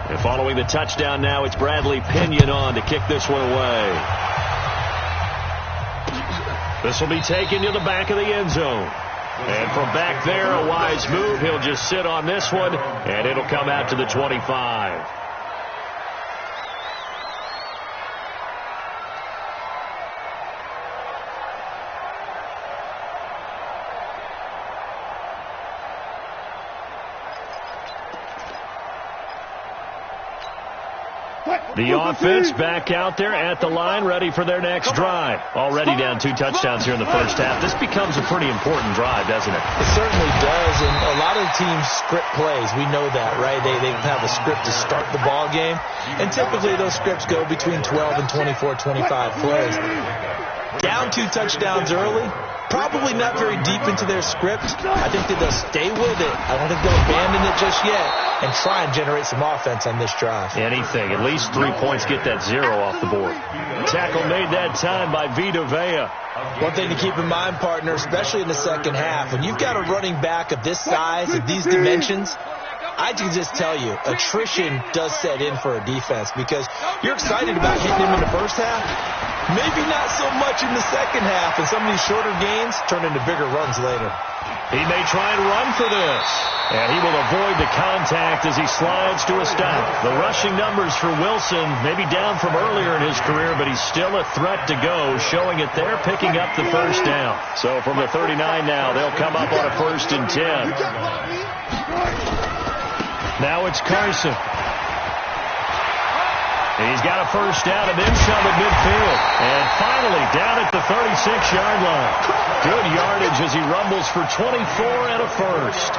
And following the touchdown now, it's Bradley Pinion on to kick this one away. This will be taken to the back of the end zone. And from back there, a wise move. He'll just sit on this one, and it'll come out to the 25. The offense back out there at the line, ready for their next drive. Already down 2 touchdowns here in the first half. This becomes a pretty important drive, doesn't it? It certainly does, and a lot of teams script plays. We know that, right? They have a script to start the ball game, and typically those scripts go between 12 and 24, 25 plays. Down 2 touchdowns early, probably not very deep into their script. I think that they'll stay with it. I don't think they'll abandon it just yet and try and generate some offense on this drive. Anything. At least 3 points, get that 0 off the board. Tackle made that time by Vita Vea. One thing to keep in mind, partner, especially in the second half, when you've got a running back of this size, of these dimensions, I can just tell you, attrition does set in for a defense because you're excited about hitting him in the first half. Maybe not so much in the second half, and some of these shorter gains turn into bigger runs later. He may try and run for this, and he will avoid the contact as he slides to a stop. The rushing numbers for Wilson may be down from earlier in his career, but he's still a threat to go, showing it there, picking up the first down. So from the 39 now, they'll come up on a 1st and 10. Now it's Carson. He's got a first down and then some at midfield. And finally down at the 36-yard line. Good yardage as he rumbles for 24 and a first.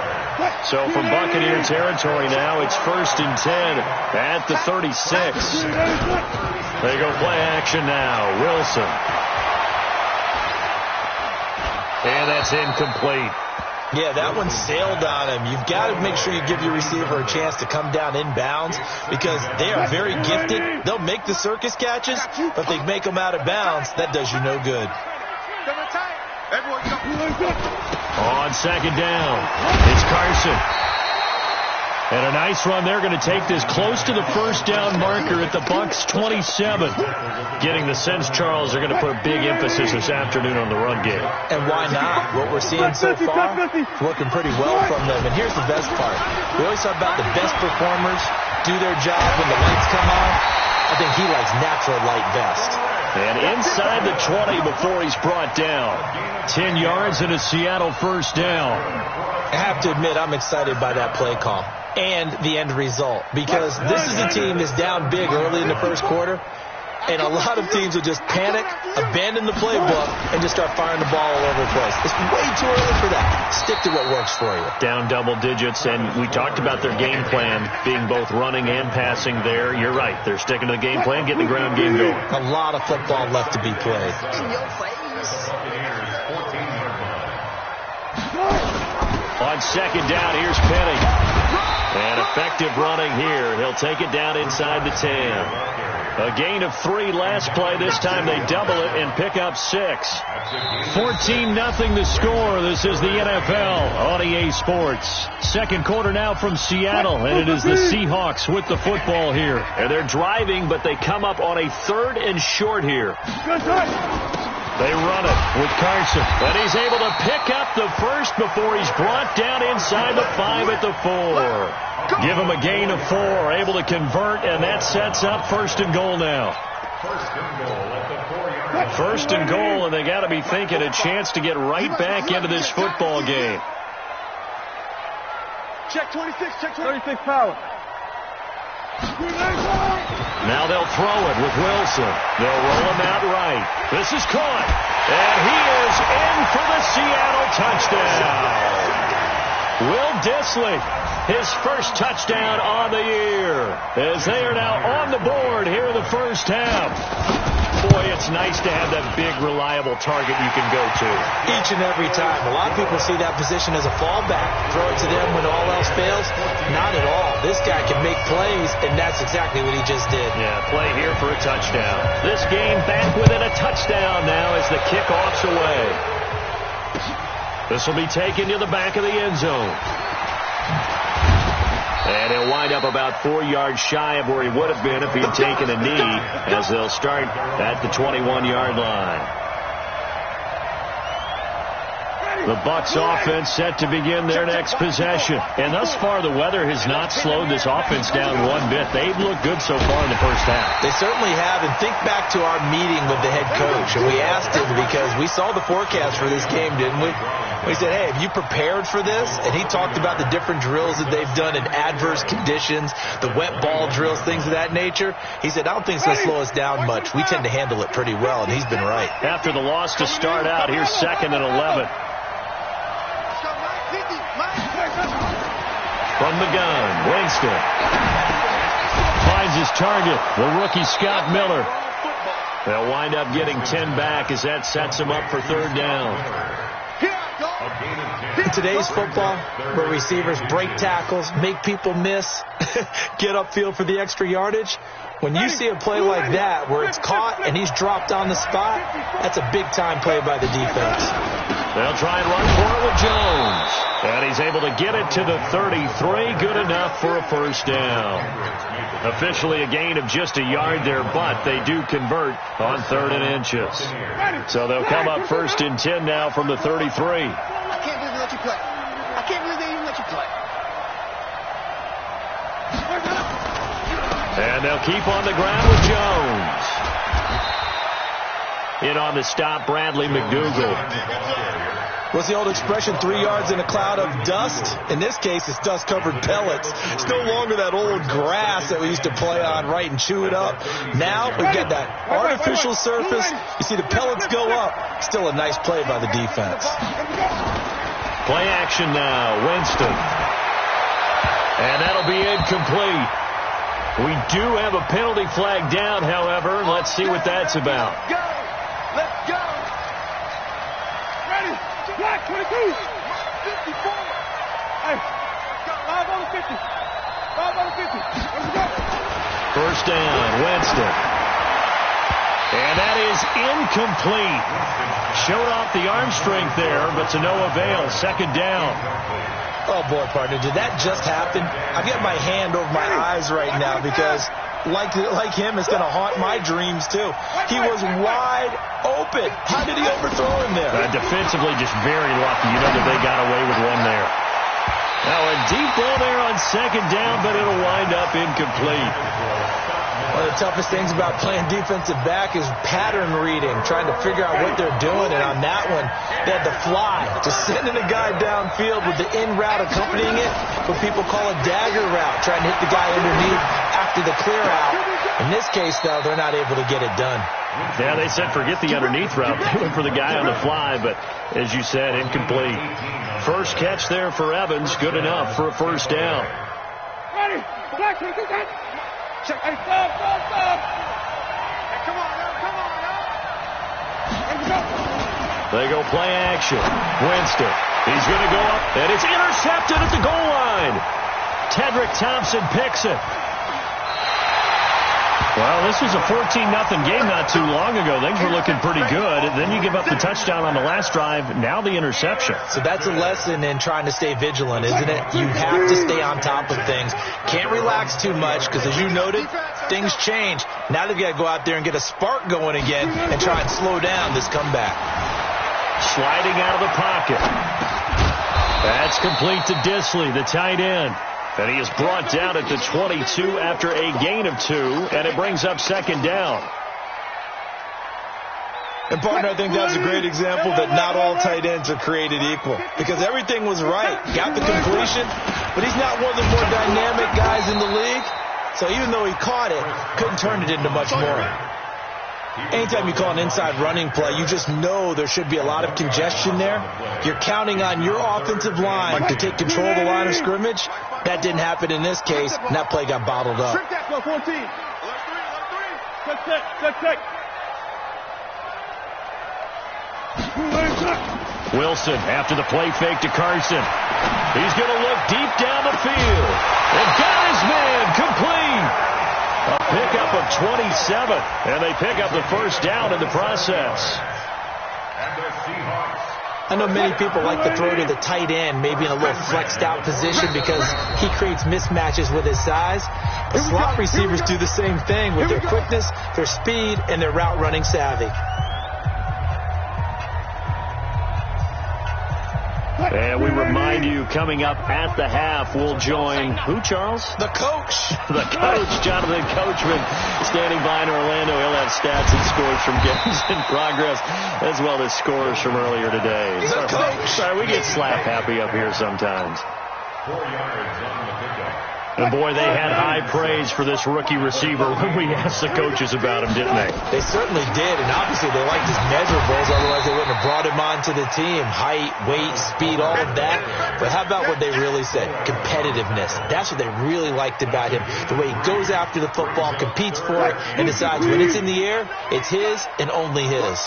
So from Buccaneer territory now, it's 1st and 10 at the 36. They go play action now. Wilson. And that's incomplete. Yeah, that one sailed on him. You've got to make sure you give your receiver a chance to come down inbounds because they are very gifted. They'll make the circus catches, but they make them out of bounds. That does you no good. On second down, it's Carson. And a nice run there, going to take this close to the first down marker at the Bucs 27. Getting the sense, Charles, they're going to put a big emphasis this afternoon on the run game. And why not? What we're seeing so far is working pretty well from them. And here's the best part. We always talk about the best performers do their job when the lights come on. I think he likes natural light best. And inside the 20 before he's brought down. 10 yards and a Seattle first down. I have to admit, I'm excited by that play call and the end result because this is a team that's down big early in the first quarter, and a lot of teams will just panic, abandon the playbook, and just start firing the ball all over the place. It's way too early for that. Stick to what works for you. Down double digits, and we talked about their game plan being both running and passing there. You're right. They're sticking to the game plan, getting the ground game going. A lot of football left to be played. On second down, here's Penny. And effective running here. He'll take it down inside the 10. A gain of 3 last play. This time they double it and pick up 6. 14-0 the score. This is the NFL on EA Sports. Second quarter now from Seattle, and it is the Seahawks with the football here. And they're driving, but they come up on a 3rd and short here. They run it with Carson, and he's able to pick up the first before he's brought down inside the 5 at the 4. Give him a gain of 4, able to convert, and that sets up 1st and goal now. 1st and goal, and they got to be thinking a chance to get right back into this football game. Check 26, check 26 power. Now they'll throw it with Wilson. They'll roll him out right. This is caught. And he is in for the Seattle touchdown. Will Dissly, his first touchdown on the year. As they are now on the board here in the first half. Boy, it's nice to have that big, reliable target you can go to. Each and every time. A lot of people see that position as a fallback. Throw it to them when all else fails. Not at all. This guy can make plays, and that's exactly what he just did. Yeah, play here for a touchdown. This game back within a touchdown now as the kickoff's away. This will be taken to the back of the end zone. And he'll wind up about 4 yards shy of where he would have been if he had taken a knee, as they'll start at the 21-yard line. The Bucs offense set to begin their next possession. And thus far, the weather has not slowed this offense down one bit. They've looked good so far in the first half. They certainly have. And think back to our meeting with the head coach. And we asked him, because we saw the forecast for this game, didn't we? We said, hey, have you prepared for this? And he talked about the different drills that they've done in adverse conditions, the wet ball drills, things of that nature. He said, I don't think it's going to slow us down much. We tend to handle it pretty well, and he's been right. After the loss to start out, here's 2nd and 11. From the gun, Winston finds his target, the rookie Scott Miller. They'll wind up getting 10 back as that sets him up for 3rd down. In today's football, where receivers break tackles, make people miss, get upfield for the extra yardage, when you see a play like that where it's caught and he's dropped on the spot, that's a big-time play by the defense. They'll try and run for it with Jones. And he's able to get it to the 33. Good enough for a 1st down. Officially a gain of just a yard there, but they do convert on 3rd and inches. So they'll come up 1st and 10 now from the 33. I can't believe they let you play. I can't believe they even let you play. And they'll keep on the ground with Jones. In on the stop, Bradley McDougal. What's the old expression, 3 yards in a cloud of dust? In this case, it's dust-covered pellets. It's no longer that old grass that we used to play on, right, and chew it up. Now we've got that artificial surface. You see the pellets go up. Still a nice play by the defense. Play action now, Winston. And that'll be incomplete. We do have a penalty flag down, however. Let's see what that's about. Go! Let's go! Ready? Black 22! 54! Hey, got 5 on the 50. 5 on the 50. Let's go! 1st down, Winston. And that is incomplete. Showed off the arm strength there, but to no avail. 2nd down. Oh, boy, partner, did that just happen? I've got my hand over my eyes right now because, like him, it's going to haunt my dreams, too. He was wide open. How did he overthrow him there? Defensively, just very lucky. You know that they got away with one there. Now, a deep ball there on 2nd down, but it'll wind up incomplete. One of the toughest things about playing defensive back is pattern reading, trying to figure out what they're doing. And on that one, they had the fly, just sending a guy downfield with the in route accompanying it, what people call a dagger route, trying to hit the guy underneath after the clear out. In this case, though, they're not able to get it done. Yeah, they said forget the underneath route. They went for the guy on the fly, but as you said, incomplete. First catch there for Evans, good enough for a 1st down. Ready? Black 22, check. Hey, stop. Hey, come on, Let's go. They go play action. Winston. He's going to go up, and it's intercepted at the goal line. Tedrick Thompson picks it. Well, this was a 14-0 game not too long ago. Things were looking pretty good. Then you give up the touchdown on the last drive. Now the interception. So that's a lesson in trying to stay vigilant, isn't it? You have to stay on top of things. Can't relax too much because, as you noted, things change. Now they've got to go out there and get a spark going again and try and slow down this comeback. Sliding out of the pocket. That's complete to Disley, the tight end. And he is brought down at the 22 after a gain of 2, and it brings up 2nd down. And, partner, I think that's a great example that not all tight ends are created equal because everything was right. Got the completion, but he's not one of the more dynamic guys in the league. So even though he caught it, couldn't turn it into much more. Anytime you call an inside running play, you just know there should be a lot of congestion there. You're counting on your offensive line to take control of the line of scrimmage. That didn't happen in this case, and that play got bottled up. Wilson after the play fake to Carson. He's going to look deep down the field. And got his man complete. A pickup of 27, and they pick up the 1st down in the process. I know many people like to throw to the tight end, maybe in a little flexed out position because he creates mismatches with his size. But slot receivers do the same thing with their quickness, their speed, and their route running savvy. And we remind you, coming up at the half, we'll join who, Charles? The coach. The coach, Jonathan Coachman, standing by in Orlando. He'll have stats and scores from games in progress, as well as scores from earlier today. The coach. Sorry, we get slap happy up here sometimes. 4 yards on the pickup. And, boy, they had high praise for this rookie receiver when we asked the coaches about him, didn't they? They certainly did, and obviously they liked his measurables, otherwise they wouldn't have brought him onto the team. Height, weight, speed, all of that. But how about what they really said? Competitiveness. That's what they really liked about him. The way he goes after the football, competes for it, and decides when it's in the air, it's his and only his.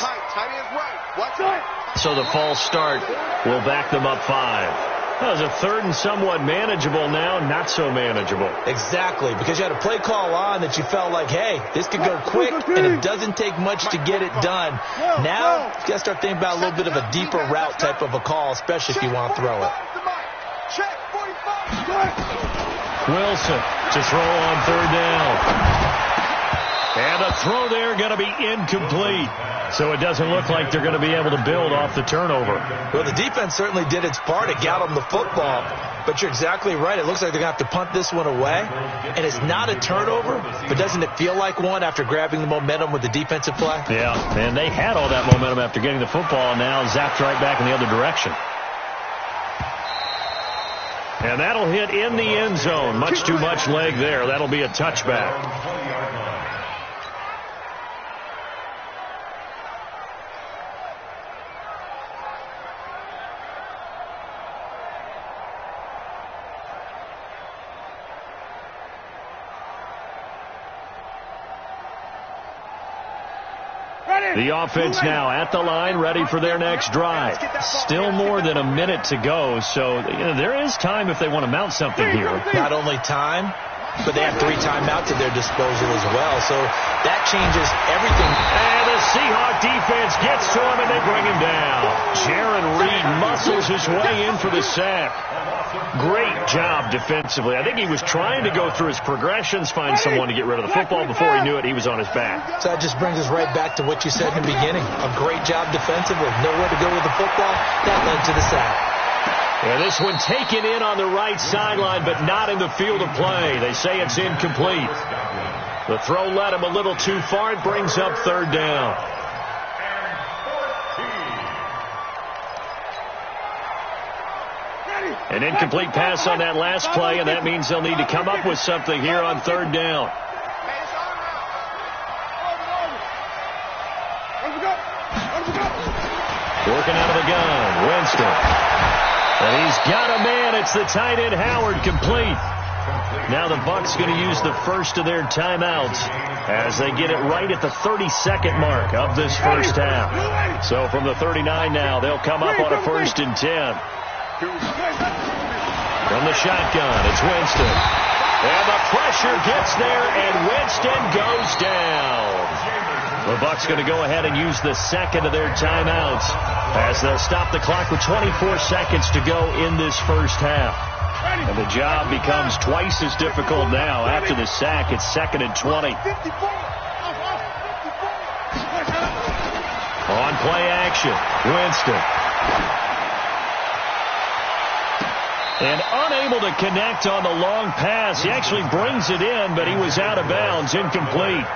So the false start will back them up 5. That was a third and somewhat manageable, now not so manageable. Exactly, because you had a play call on that you felt like, hey, this could go quick, and it doesn't take much to get it done. Now, you got to start thinking about a little bit of a deeper route type of a call, especially if you want to throw it. Wilson to throw on third down. And the throw there going to be incomplete. So it doesn't look like they're going to be able to build off the turnover. Well, the defense certainly did its part. It got them the football. But you're exactly right. It looks like they're going to have to punt this one away. And it's not a turnover, but doesn't it feel like one after grabbing the momentum with the defensive play? Yeah, and they had all that momentum after getting the football, and now zapped right back in the other direction. And that'll hit in the end zone. Much too much leg there. That'll be a touchback. The offense now at the line, ready for their next drive. Still more than a minute to go, so there is time if they want to mount something here. Not only time, but they have 3 timeouts at their disposal as well, so that changes everything. And the Seahawk defense gets to him, and they bring him down. Jaron Reed muscles his way in for the sack. Great job defensively. I think he was trying to go through his progressions, find someone to get rid of the football. Before he knew it, he was on his back. So that just brings us right back to what you said in the beginning. A great job defensively. Nowhere to go with the football. That led to the sack. And this one taken in on the right sideline, but not in the field of play. They say it's incomplete. The throw led him a little too far. It brings up third down. An incomplete pass on that last play, and that means they'll need to come up with something here on third down. Working out of the gun, Winston. And he's got a man. It's the tight end, Howard, complete. Now the Bucs going to use the first of their timeouts as they get it right at the 32nd mark of this first half. So from the 39 now, they'll come up on a 1st and 10. From the shotgun, it's Winston. And the pressure gets there, and Winston goes down. The Bucs going to go ahead and use the second of their timeouts as they'll stop the clock with 24 seconds to go in this first half. And the job becomes twice as difficult now. After the sack, it's 2nd and 20. On play action, Winston. And unable to connect on the long pass. He actually brings it in, but he was out of bounds, incomplete.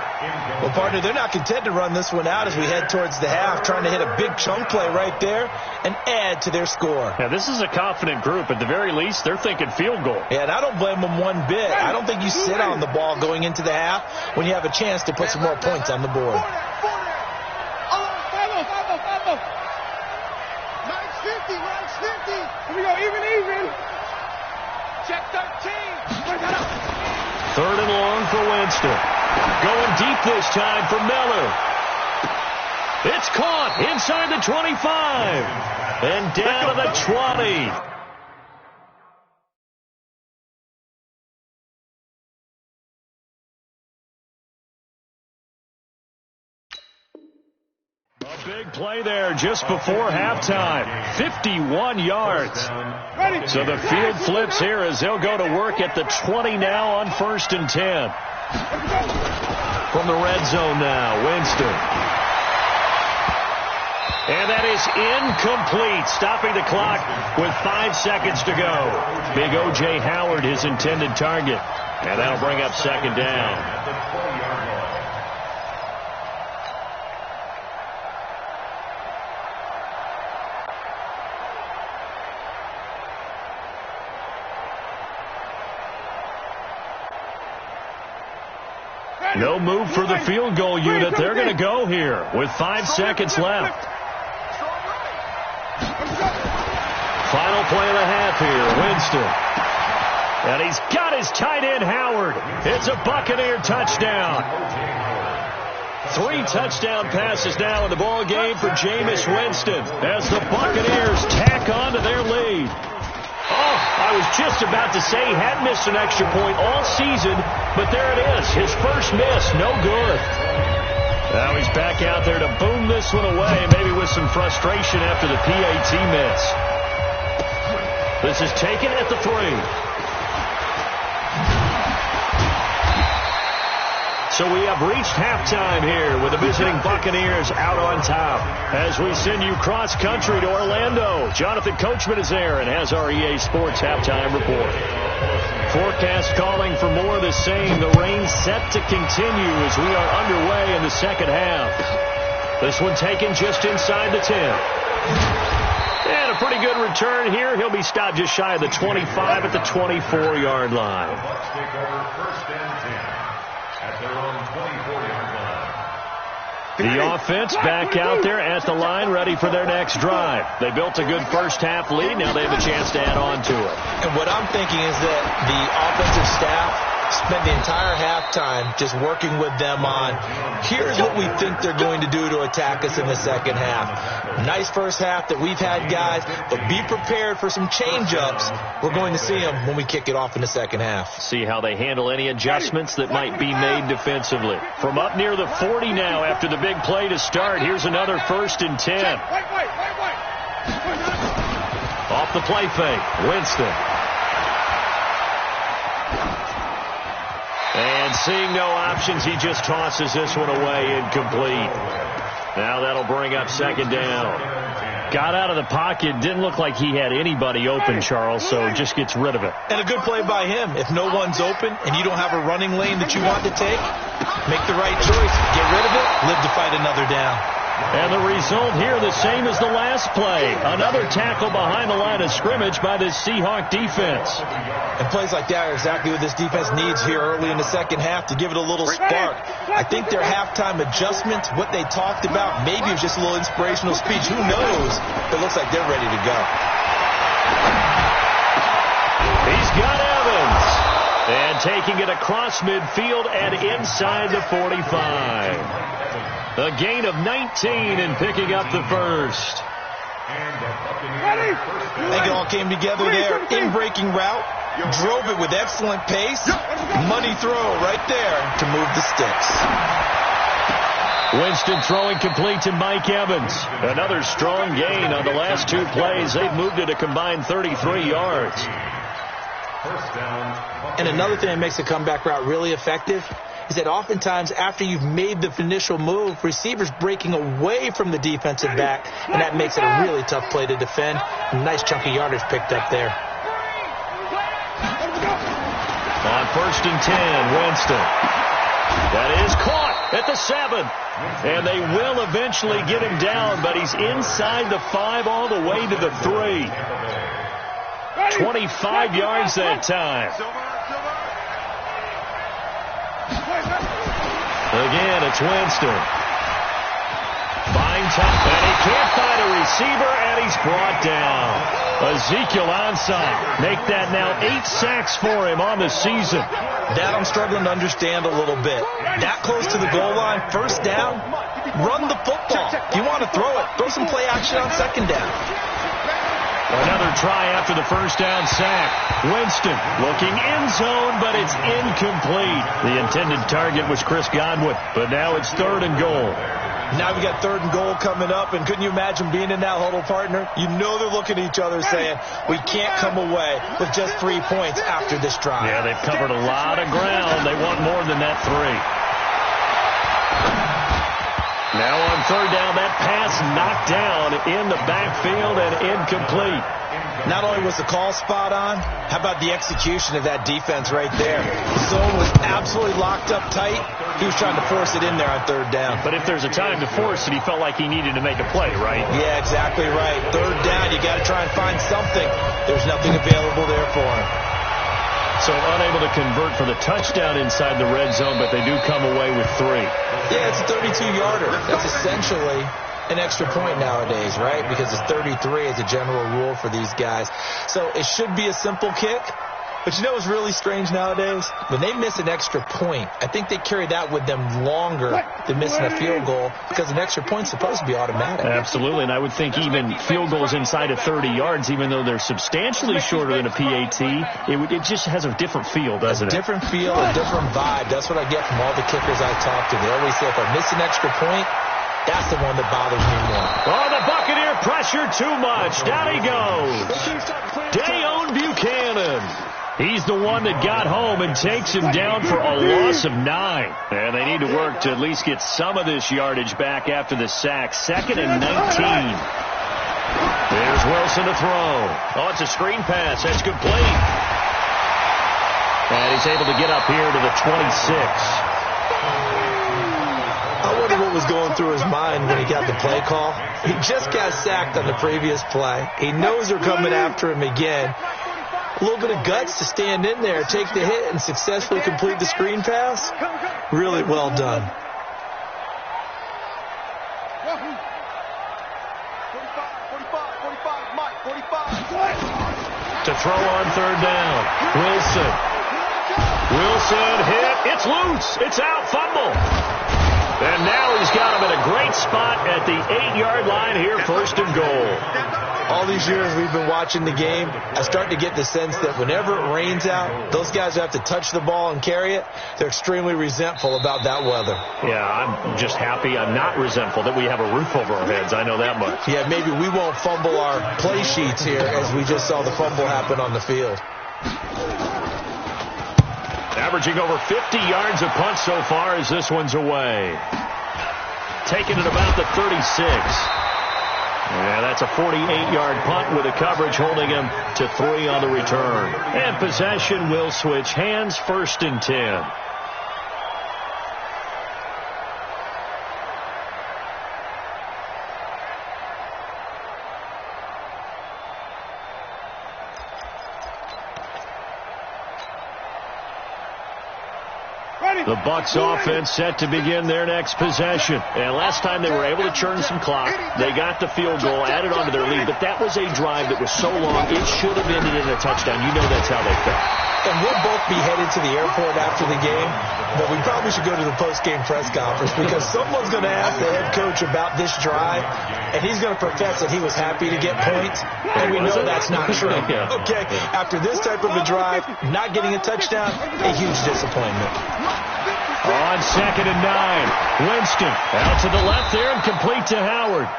Well, partner, they're not content to run this one out as we head towards the half, trying to hit a big chunk play right there and add to their score. Yeah, this is a confident group. At the very least, they're thinking field goal. Yeah, and I don't blame them one bit. I don't think you sit on the ball going into the half when you have a chance to put some more points on the board. 950. Here we go, even. Check 13. Third and long for Winston. Going deep this time for Miller. It's caught inside the 25. And down to the 20. Big play there just before halftime. 51 yards. So the field flips here as they'll go to work at the 20 now on 1st and 10. From the red zone now, Winston. And that is incomplete, stopping the clock with 5 seconds to go. Big O.J. Howard, his intended target. And that'll bring up 2nd down. No move for the field goal unit. They're going to go here with 5 seconds left. Final play of the half here, Winston. And he's got his tight end, Howard. It's a Buccaneer touchdown. 3 touchdown passes now in the ball game for Jameis Winston as the Buccaneers tack on to their lead. Oh, I was just about to say he had missed an extra point all season, but there it is. His first miss, no good. Now he's back out there to boom this one away, maybe with some frustration after the PAT miss. This is taken at the 3. So we have reached halftime here with the visiting Buccaneers out on top. As we send you cross-country to Orlando, Jonathan Coachman is there and has our EA Sports halftime report. Forecast calling for more of the same. The rain set to continue as we are underway in the second half. This one taken just inside the 10. And a pretty good return here. He'll be stopped just shy of the 25 at the 24-yard line. The offense back out there at the line, ready for their next drive. They built a good first half lead. Now they have a chance to add on to it. And what I'm thinking is that the offensive staff spent the entire halftime just working with them on, here's what we think they're going to do to attack us in the second half. Nice first half that we've had, guys, but be prepared for some change-ups. We're going to see them when we kick it off in the second half. See how they handle any adjustments that might be made defensively. From up near the 40 now after the big play to start, here's another 1st and 10. Off the play fake, Winston. And seeing no options, he just tosses this one away, incomplete. Now that'll bring up 2nd down. Got out of the pocket, didn't look like he had anybody open, Charles, so just gets rid of it. And a good play by him. If no one's open and you don't have a running lane that you want to take, make the right choice. Get rid of it, live to fight another down. And the result here, the same as the last play. Another tackle behind the line of scrimmage by this Seahawk defense. And plays like that are exactly what this defense needs here early in the second half to give it a little spark. I think their halftime adjustments, what they talked about, maybe it was just a little inspirational speech. Who knows? It looks like they're ready to go. He's got Evans. And taking it across midfield and inside the 45. A gain of 19 and picking up the first. I think it all came together there. In-breaking route. Drove it with excellent pace. Money throw right there to move the sticks. Winston throwing complete to Mike Evans. Another strong gain on the last 2 plays. They've moved it a combined 33 yards. And another thing that makes the comeback route really effective is that oftentimes after you've made the initial move, receivers breaking away from the defensive back, and that makes it a really tough play to defend. Nice chunky yardage picked up there. On 1st and 10, Winston. That is caught at the 7. And they will eventually get him down, but he's inside the 5 all the way to the 3. 25 yards that time. Again, it's Winston. Fine time, and he can't find a receiver, and he's brought down. Ezekiel Ansah, make that now 8 sacks for him on the season. That I'm struggling to understand a little bit. That close to the goal line, first down, run the football. If you want to throw it, throw some play action on second down. Another try after the first down sack. Winston looking end zone, but it's incomplete. The intended target was Chris Godwin, but now it's 3rd and goal. Now we got 3rd and goal coming up, and couldn't you imagine being in that huddle, partner? You know they're looking at each other saying, we can't come away with just 3 points after this drive. Yeah, they've covered a lot of ground. They want more than that 3. Now on 3rd down, that pass knocked down in the backfield and incomplete. Not only was the call spot on, how about the execution of that defense right there? The zone was absolutely locked up tight. He was trying to force it in there on 3rd down. But if there's a time to force it, he felt like he needed to make a play, right? Yeah, exactly right. 3rd down, you got to try and find something. There's nothing available there for him. So unable to convert for the touchdown inside the red zone, but they do come away with 3. Yeah, it's a 32-yarder. That's essentially an extra point nowadays, right? Because it's 33 as a general rule for these guys. So it should be a simple kick. But you know what's really strange nowadays? When they miss an extra point, I think they carry that with them longer than missing a field goal because an extra point's supposed to be automatic. Absolutely, and I would think even field goals inside of 30 yards, even though they're substantially shorter than a PAT, it just has a different feel, doesn't it? A different feel, a different vibe. That's what I get from all the kickers I talk to. They always say, if I miss an extra point, that's the one that bothers me more. Oh, the Buccaneer pressure too much. Down he goes. Dayon Buchanan. He's the one that got home and takes him down for a loss of 9. And they need to work to at least get some of this yardage back after the sack. 2nd and 19. There's Wilson to throw. Oh, it's a screen pass. That's complete. And he's able to get up here to the 26. I wonder what was going through his mind when he got the play call. He just got sacked on the previous play. He knows they're coming after him again. A little bit of guts to stand in there, take the hit, and successfully complete the screen pass. Really well done. 45, 45, Mike, 45. To throw on 3rd down. Wilson hit. It's loose. It's out. Fumble. And now he's got him in a great spot at the 8-yard line here, 1st and goal. All these years we've been watching the game, I start to get the sense that whenever it rains out, those guys who have to touch the ball and carry it, they're extremely resentful about that weather. Yeah, I'm just happy I'm not resentful that we have a roof over our heads. I know that much. Yeah, maybe we won't fumble our play sheets here as we just saw the fumble happen on the field. Averaging over 50 yards a punt so far as this one's away. Taking it about the 36. Yeah, that's a 48-yard punt with a coverage holding him to 3 on the return. And possession will switch hands, 1st and 10. The Bucs offense set to begin their next possession. And last time they were able to churn some clock. They got the field goal, added on to their lead. But that was a drive that was so long, it should have ended in a touchdown. You know that's how they felt. And we'll both be headed to the airport after the game. But we probably should go to the post-game press conference because someone's going to ask the head coach about this drive. And he's going to profess that he was happy to get points. And we know that's not true. Yeah. Okay, after this type of a drive, not getting a touchdown, a huge disappointment. On 2nd and 9, Winston out to the left there and complete to Howard.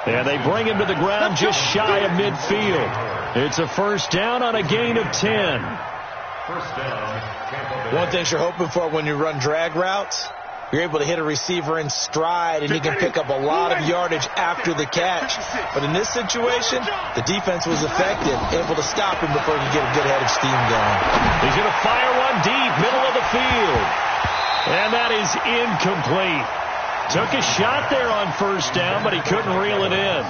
And they bring him to the ground just shy of midfield. It's a 1st down on a gain of 10. One thing you're hoping for when you run drag routes, you're able to hit a receiver in stride and he can pick up a lot of yardage after the catch. But in this situation, the defense was effective, able to stop him before he could get a good head of steam going. He's going to fire one deep, middle of the field. And that is incomplete. Took a shot there on 1st down, but he couldn't reel it in.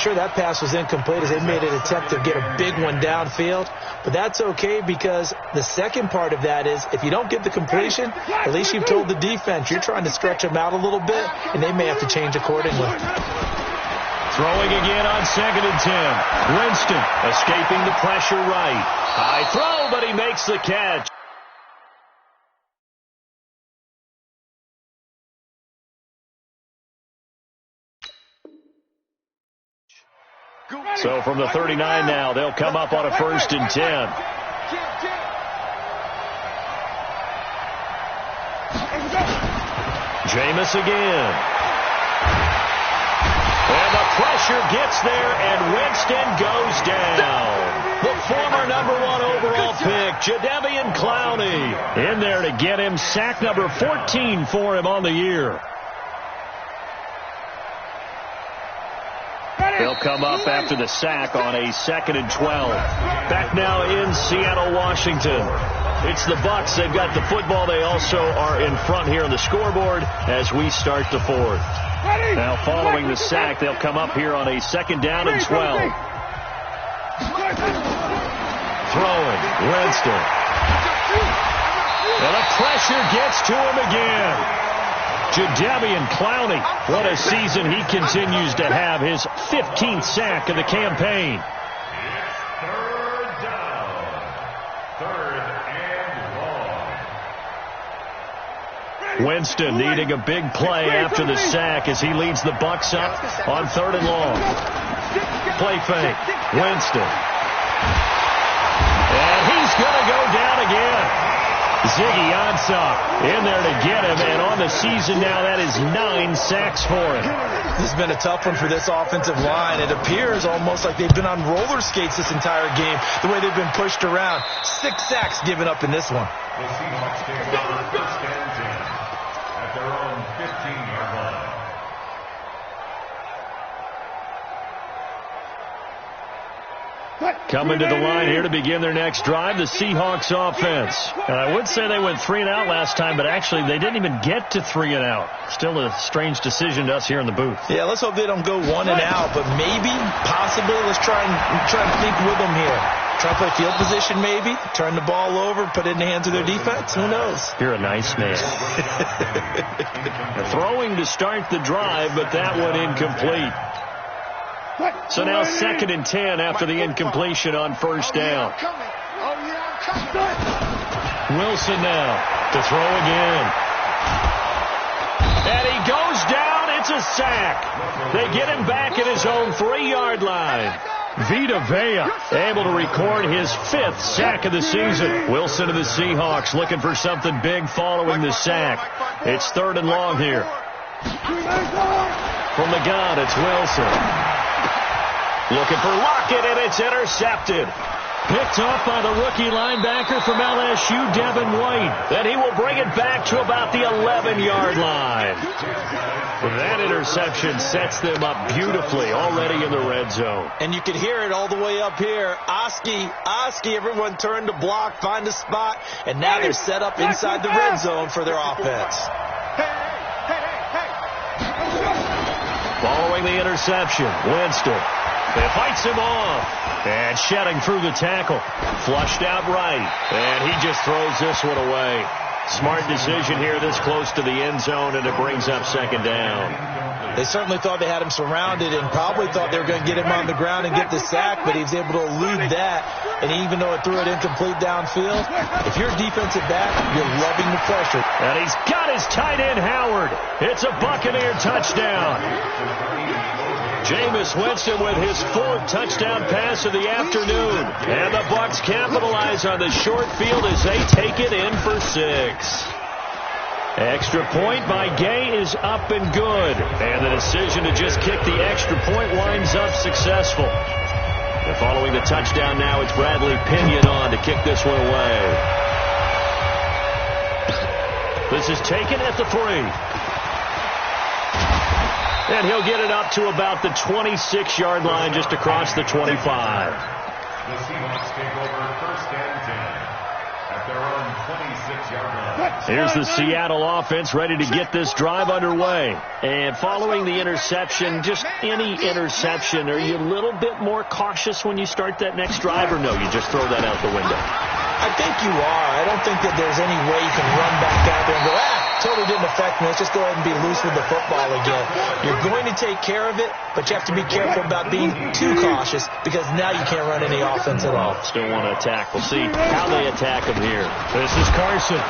Sure, that pass was incomplete as they made an attempt to get a big one downfield. But that's okay because the second part of that is if you don't get the completion, at least you've told the defense you're trying to stretch them out a little bit, and they may have to change accordingly. Throwing again on 2nd and 10. Winston escaping the pressure right. High throw, but he makes the catch. So from the 39 now, they'll come up on a 1st and 10. Jameis again. And the pressure gets there, and Winston goes down. The former #1 overall pick, Jadeveon Clowney, in there to get him sack number 14 for him on the year. They'll come up after the sack on a 2nd and 12. Back now in Seattle, Washington. It's the Bucs. They've got the football. They also are in front here on the scoreboard as we start the 4th. Now following the sack, they'll come up here on a 2nd down and 12. Throwing, Winston. And the pressure gets to him again. Jadeveon Clowney, what a season he continues to have, his 15th sack of the campaign. Third down. 3rd and 1. Winston needing a big play after the sack as he leads the Bucs up on 3rd and long. Play fake, Winston. And he's going to go down again. Ziggy Ansah in there to get him, and on the season now, that is 9 sacks for him. This has been a tough one for this offensive line. It appears almost like they've been on roller skates this entire game, the way they've been pushed around. 6 sacks given up in this one. The Seahawks take over 1st and 10 at their own 15-yard line. Coming to the line here to begin their next drive, the Seahawks offense. And I would say they went 3 and out last time, but actually they didn't even get to 3 and out. Still a strange decision to us here in the booth. Yeah, let's hope they don't go 1 and out, but maybe, possibly, let's try and think with them here. Try to play field position maybe, turn the ball over, put it in the hands of their defense. Who knows? You're a nice man. Throwing to start the drive, but that one incomplete. So now 2nd and 10 after the incompletion on 1st down. Wilson now to throw again. And he goes down. It's a sack. They get him back at his own 3-yard line. Vita Vea able to record his 5th sack of the season. Wilson of the Seahawks looking for something big following the sack. It's 3rd and long here. From the gun, it's Wilson. Looking for Lockett, and it's intercepted. Picked off by the rookie linebacker from LSU, Devin White. Then he will bring it back to about the 11-yard line. That interception sets them up beautifully already in the red zone. And you can hear it all the way up here. Oski, everyone turned to block, find a spot, and now they're set up inside the red zone for their offense. Following the interception, Winston. It fights him off. And shedding through the tackle. Flushed out right. And he just throws this one away. Smart decision here this close to the end zone, and it brings up 2nd down. They certainly thought they had him surrounded and probably thought they were going to get him on the ground and get the sack, but he was able to elude that. And even though it threw it incomplete downfield, if you're a defensive back, you're loving the pressure. And he's got his tight end, Howard. It's a Buccaneer touchdown. Jameis Winston with his 4th touchdown pass of the afternoon. And the Bucs capitalize on the short field as they take it in for 6. Extra point by Gay is up and good. And the decision to just kick the extra point winds up successful. And following the touchdown now, it's Bradley Pinion on to kick this one away. This is taken at the 3. And he'll get it up to about the 26-yard line, just across the 25. The Seahawks take over 1st and 10 at their own 26-yard line. Here's the Seattle offense ready to get this drive underway. And following the interception, just any interception, are you a little bit more cautious when you start that next drive, or no, you just throw that out the window? I think you are. I don't think that there's any way you can run back out there and go, totally didn't affect me. Let's just go ahead and be loose with the football again. You're going to take care of it, but you have to be careful about being too cautious because now you can't run any offense at all. Still want to attack. We'll see how they attack him here. This is Carson.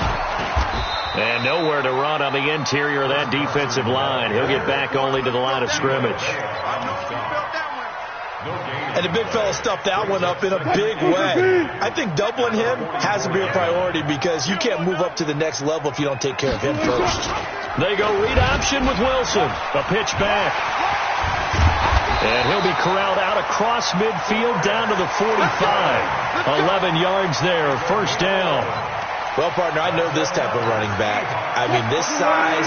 And nowhere to run on the interior of that defensive line. He'll get back only to the line of scrimmage. And the big fella stuffed that one up in a big way. I think doubling him has to be a priority because you can't move up to the next level if you don't take care of him first. They go read option with Wilson. A pitch back. And he'll be corralled out across midfield down to the 45. 11 yards there, first down. Well, partner, I know this type of running back. I mean, this size,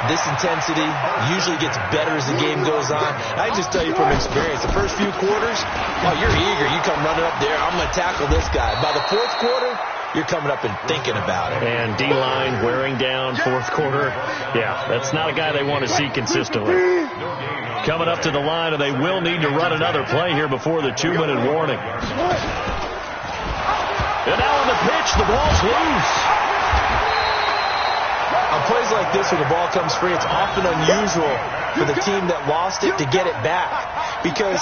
this intensity usually gets better as the game goes on. I can just tell you from experience, the first few quarters, oh, you're eager. You come running up there, I'm going to tackle this guy. By the fourth quarter, you're coming up and thinking about it. And D-line wearing down fourth quarter. Yeah, that's not a guy they want to see consistently. Coming up to the line, and they will need to run another play here before the 2-minute warning. And now on the pitch, the ball's loose. On plays like this where the ball comes free, it's often unusual for the team that lost it to get it back. Because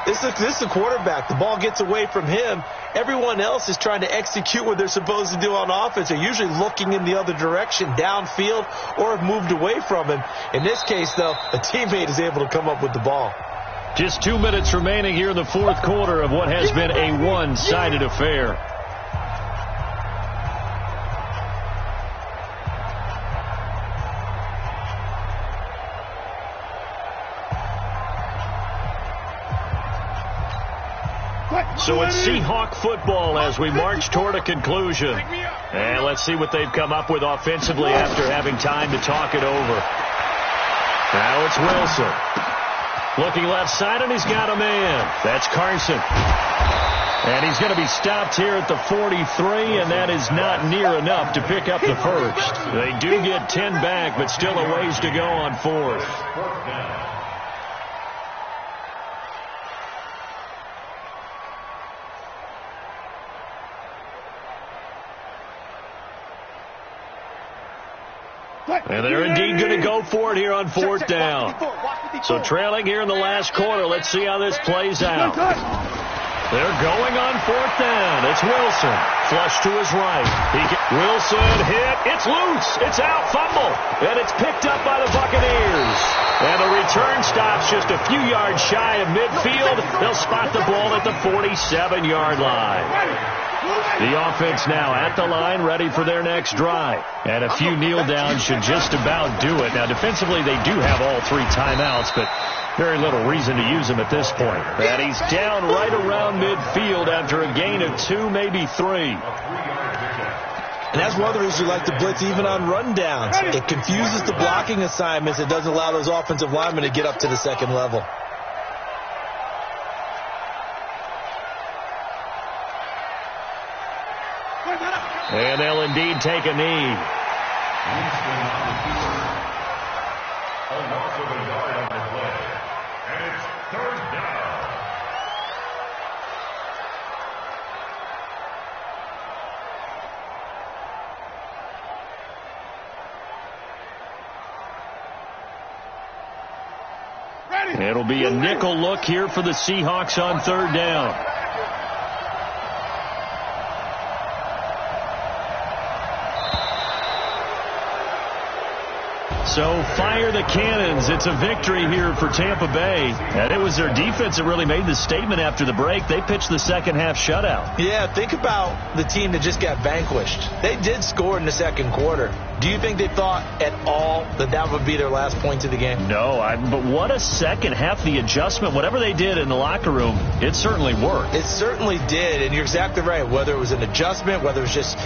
this is a quarterback. The ball gets away from him. Everyone else is trying to execute what they're supposed to do on offense. They're usually looking in the other direction, downfield, or have moved away from him. In this case, though, a teammate is able to come up with the ball. Just 2 minutes remaining here in the fourth quarter of what has been a one-sided affair. So it's Seahawk football as we march toward a conclusion. And let's see what they've come up with offensively after having time to talk it over. Now it's Wilson. Looking left side, and he's got a man. That's Carson. And he's going to be stopped here at the 43, and that is not near enough to pick up the first. They do get 10 back, but still a ways to go on fourth. And they're indeed going to go for it here on fourth down. So trailing here in the last quarter. Let's see how this plays out. They're going on fourth down. It's Wilson. Flush to his right. Wilson hit. It's loose. It's out. Fumble. And it's picked up by the Buccaneers. And the return stops just a few yards shy of midfield. They'll spot the ball at the 47-yard line. The offense now at the line, ready for their next drive. And a few kneel downs should just about do it. Now, defensively, they do have all 3 timeouts, but very little reason to use them at this point. And he's down right around midfield after a gain of 2, maybe 3. And that's one of the reasons you like to blitz even on rundowns. It confuses the blocking assignments. It doesn't allow those offensive linemen to get up to the second level. And they'll indeed take a knee. A loss of a yard on the play. And it's third down. It'll be a nickel look here for the Seahawks on third down. So fire the cannons. It's a victory here for Tampa Bay. And it was their defense that really made the statement after the break. They pitched the second half shutout. Yeah, think about the team that just got vanquished. They did score in the second quarter. Do you think they thought at all that that would be their last point of the game? No, but what a second half. The adjustment, whatever they did in the locker room, it certainly worked. It certainly did, and you're exactly right. Whether it was an adjustment, whether it was just